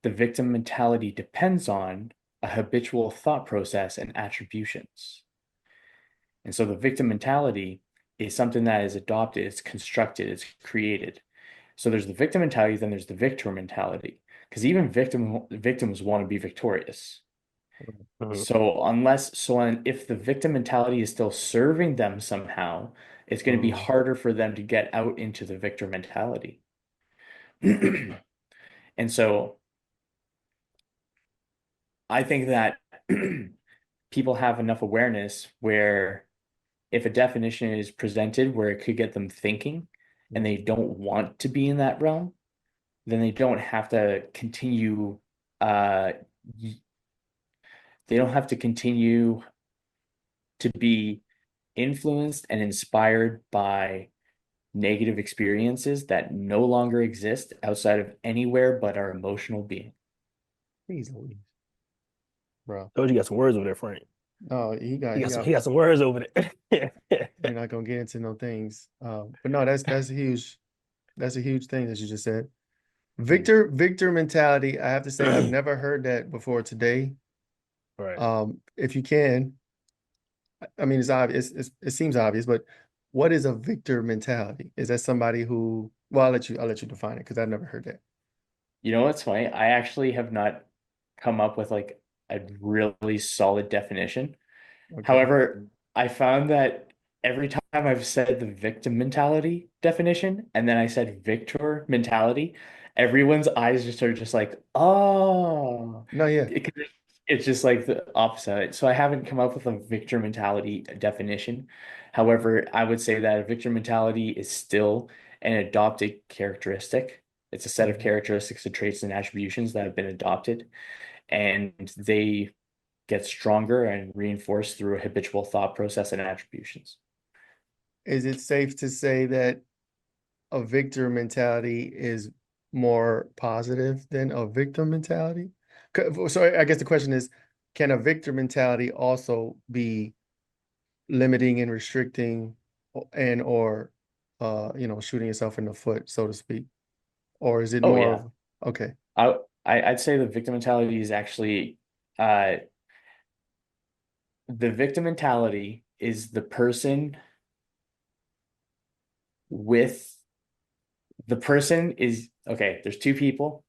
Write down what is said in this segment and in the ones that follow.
the victim mentality depends on a habitual thought process and attributions. And so the victim mentality is something that is adopted, it's constructed, it's created. So there's the victim mentality, then there's the victor mentality. Because even victims want to be victorious. Mhm. If the victim mentality is still serving them somehow, it's going to be Mhm. harder for them to get out into the victor mentality. And so I think that people have enough awareness where if a definition is presented where it could get them thinking and they don't want to be in that realm, then uh they don't have to continue to be influenced and inspired by negative experiences that no longer exist outside of anywhere but our emotional being. Please, Louise, bro. Told you got some words over there, Frank. Oh, he got. He got some words over there. We're not gonna get into no things. But no, that's a huge. That's a huge thing that you just said. Victor mentality. I have to say, I've never heard that before today. Right. If you can, I mean, it's obvious. It seems obvious, but what is a victor mentality? Is that somebody who? Well, I'll let you define it because I've never heard that. You know what's funny? I actually have not come up with like a really solid definition. Okay. However, I found that every time I've said the victim mentality definition and then I said victor mentality, everyone's eyes just are just like, oh, No, yeah. it- it's just like the opposite. So I haven't come up with a victor mentality definition. However, I would say that a victor mentality is still an adopted characteristic. It's a set of Mhm. characteristics and traits and attributions that have been adopted, and they get stronger and reinforced through a habitual thought process and attributions. Is it safe to say that a victor mentality is more positive than a victim mentality? So I guess the question is, can a victor mentality also be limiting and restricting and or shooting yourself in the foot, so to speak? Or is it Oh more yeah. of okay. I, I'd say the victim mentality is actually uh the victim mentality is the person with the person is okay, there's two people.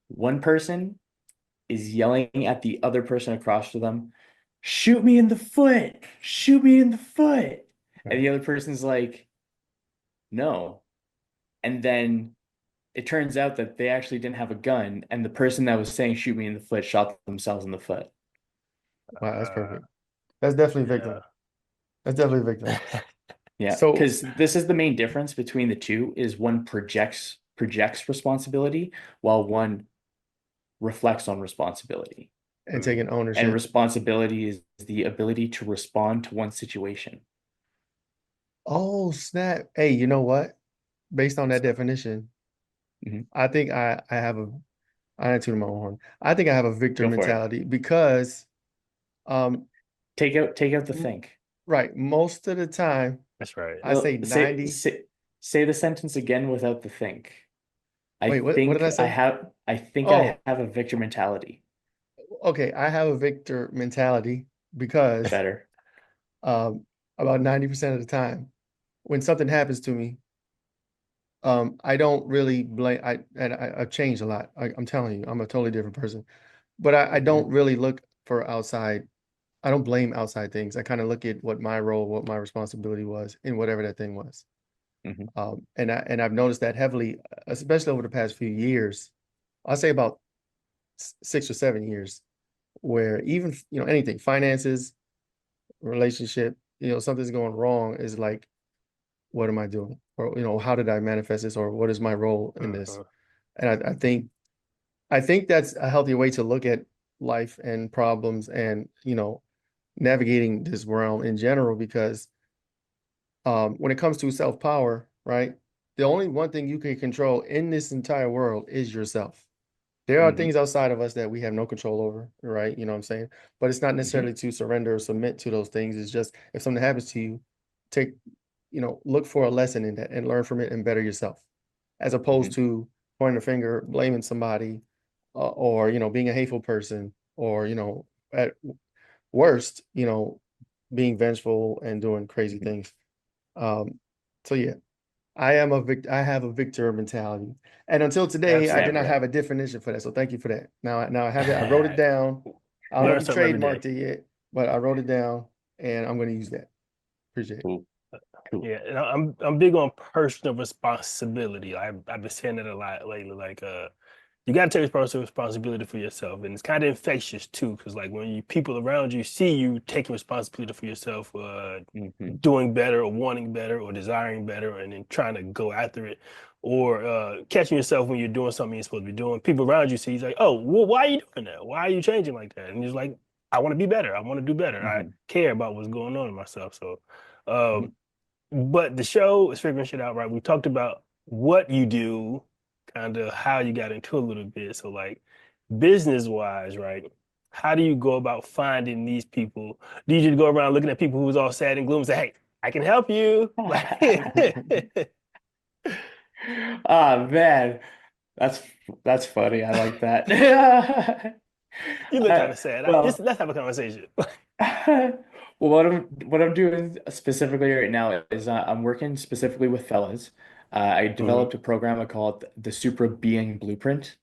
One person is yelling at the other person across to them, shoot me in the foot, shoot me in the foot. And Right. the other person's like, no. And then it turns out that they actually didn't have a gun, and the person that was saying shoot me in the foot shot themselves in the foot. Wow, that's Uh, perfect. That's definitely victim. yeah. That's definitely victim. Yeah, So because this is the main difference between the two is one projects responsibility while one reflects on responsibility. and Mm. taking And ownership. responsibility is the ability to respond to one situation. Oh, snap. Hey, you know what? Based on that definition, Mhm. I think I have a I ain't tooting my own horn. I think I have a victor Go for it. mentality because um Take out the m- think. right, most of the time That's right. I say Say 90. say the sentence again without the think. Wait, what did I say? I think I Oh, have a victor mentality. okay. I have a victor mentality because Better. um about 90% of the time when something happens to me, I don't really blame I've changed a lot. I'm telling you, I'm a totally different person. But I Mhm. don't really look for outside. I don't blame outside things. I kind of look at what my role, what my responsibility was in whatever that thing was. Mhm. And I've noticed that heavily, especially over the past few years. I'll say about 6 or 7 years, where even anything, finances, relationship, something's going wrong is like, what am I doing? Or how did I manifest this? Or what is my role in this? Mhm. And I think that's a healthier way to look at life and problems and navigating this realm in general because when it comes to self-power, right? The only one thing you can control in this entire world is yourself. There are Mhm. things outside of us that we have no control over, right? You know what I'm saying? But it's not Mhm. necessarily to surrender or submit to those things. It's just if something happens to you, take, look for a lesson in that and learn from it and better yourself, as opposed Mhm. to pointing a finger, blaming somebody, or being a hateful person, or at worst, being vengeful and doing crazy things. So yeah, I have a victor mentality. And until today, I did not Understandable. have a definition for that. So thank you for that. Now I have it. I wrote it down. I don't know if Learn you something every day. trademarked it yet, but I wrote it down and I'm going to use that. Appreciate it. Cool. Cool. Yeah, and I'm big on personal responsibility. I've been saying that a lot lately. Like, you got to take personal responsibility for yourself, and it's kind of infectious too, because like when people around you see you taking responsibility for yourself, Hmm. doing better or wanting better or desiring better, and then trying to go after it, or catching yourself when you're doing something you're supposed to be doing. People around you see, he's like, oh, well, why are you doing that? Why are you changing like that? And he's like, I want to be better. I want to do better. I Hmm. care about what's going on in myself. So, Hmm. but the show is figuring shit out, right? We talked about what you do, kind of how you got into a little bit. So, like, business wise, right? How do you go about finding these people? Do you just go around looking at people who was all sad and gloom and say, "Hey, I can help you"? Like, Ah, man, that's that's funny. I like that. you look kind Uh, of sad. well, Let's have a conversation. well, what I'm doing specifically right now is I'm working specifically with fellas. I Hmm. developed a program I call it the Supra Being Blueprint.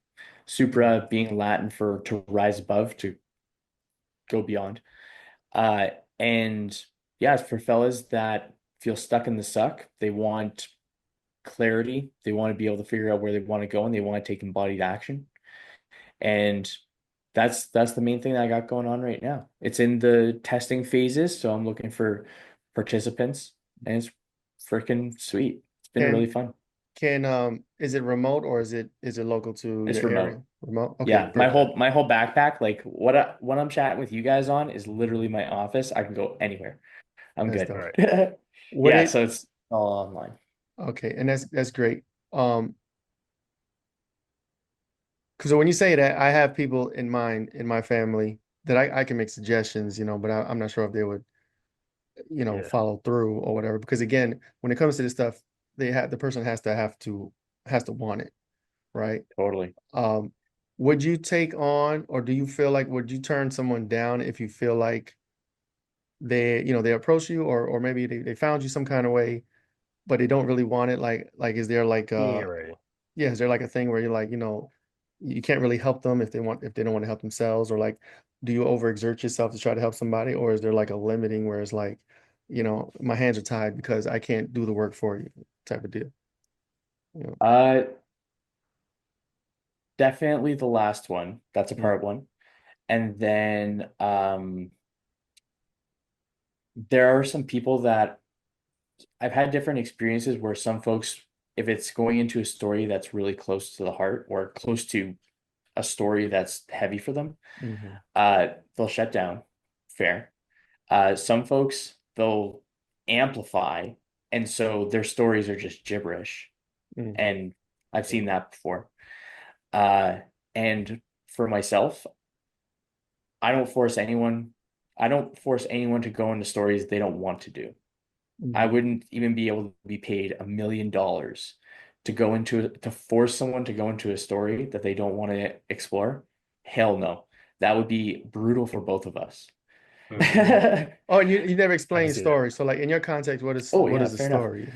Mhm. Supra being Latin for to rise above, to go beyond. Uh, and yeah, it's for fellas that feel stuck in the suck. They want clarity. They want to be able to figure out where they want to go, and they want to take embodied action. And that's the main thing that I got going on right now. It's in the testing phases, so I'm looking for participants, and it's freaking sweet. It's been really Can fun. is it remote or is it local to It's your area? remote. Remote? Okay, Yeah, my perfect. whole backpack, like what I'm chatting with you guys on is literally my office. I can go anywhere. I'm That's good. dope. Right. Would Yeah, it so it's all online. Okay, and that's great. Because when you say that, I have people in mind in my family that I can make suggestions, but I'm not sure if they would, Yeah. follow through or whatever. Because again, when it comes to this stuff, the person has to want it, right? Totally. Um, would you take on, or do you feel like would you turn someone down if you feel like they approach you, or maybe they found you some kind of way, but they don't really want it? Like is there like Yeah. Right. yeah, is there like a thing where you're like, you can't really help them if they don't want to help themselves, or like, do you overexert yourself to try to help somebody, or is there like a limiting where it's like, my hands are tied because I can't do the work for you type of deal? You know? Uh, Definitely the last one. That's a Mm, part one. And then there are some people that I've had different experiences where some folks, if it's going into a story that's really close to the heart or close to a story that's heavy for them, mhm, they'll shut down. Fair. Some folks they'll amplify, and so their stories are just gibberish. mhm, And I've seen that before. Uh, and for myself, I don't force anyone. I don't force anyone to go into stories they don't want to do. I mhm, wouldn't even be able to be paid $1 million to force someone to go into a story that they don't want to explore. Hell no. That would be brutal for both of us. Hmm. mhm. Oh, and you never I can explained see that. story. So like in your context, Oh what yeah, is the fair enough. story?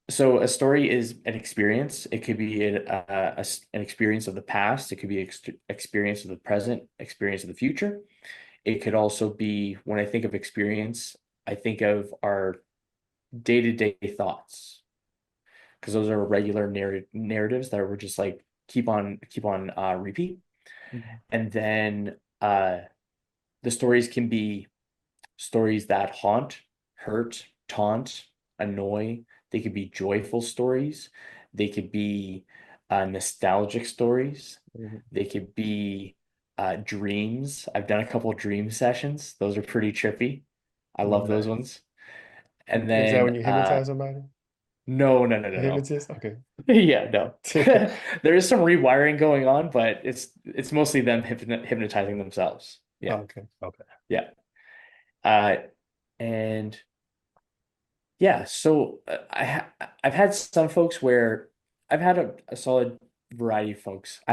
So a story is an experience. It could be an experience of the past. It could be experience of the present, experience of the future. It could also be, when I think of experience, I think of our day-to-day thoughts, because those are regular narratives that we're just like keep on repeat. Mhm, And then the stories can be stories that haunt, hurt, taunt, annoy. They could be joyful stories. They could be nostalgic stories. mhm. They could be dreams. I've done a couple dream sessions. Those are pretty trippy. I love those Nice. ones. And Is that then when you hypnotize somebody? no, no, no, A no, no. hypnotist? Okay. Yeah, no. There is some rewiring going on, but it's mostly them hypnotizing themselves. Oh, Yeah, okay. Okay. yeah. Uh, and yeah, so I've had some folks where I've had a solid variety of folks.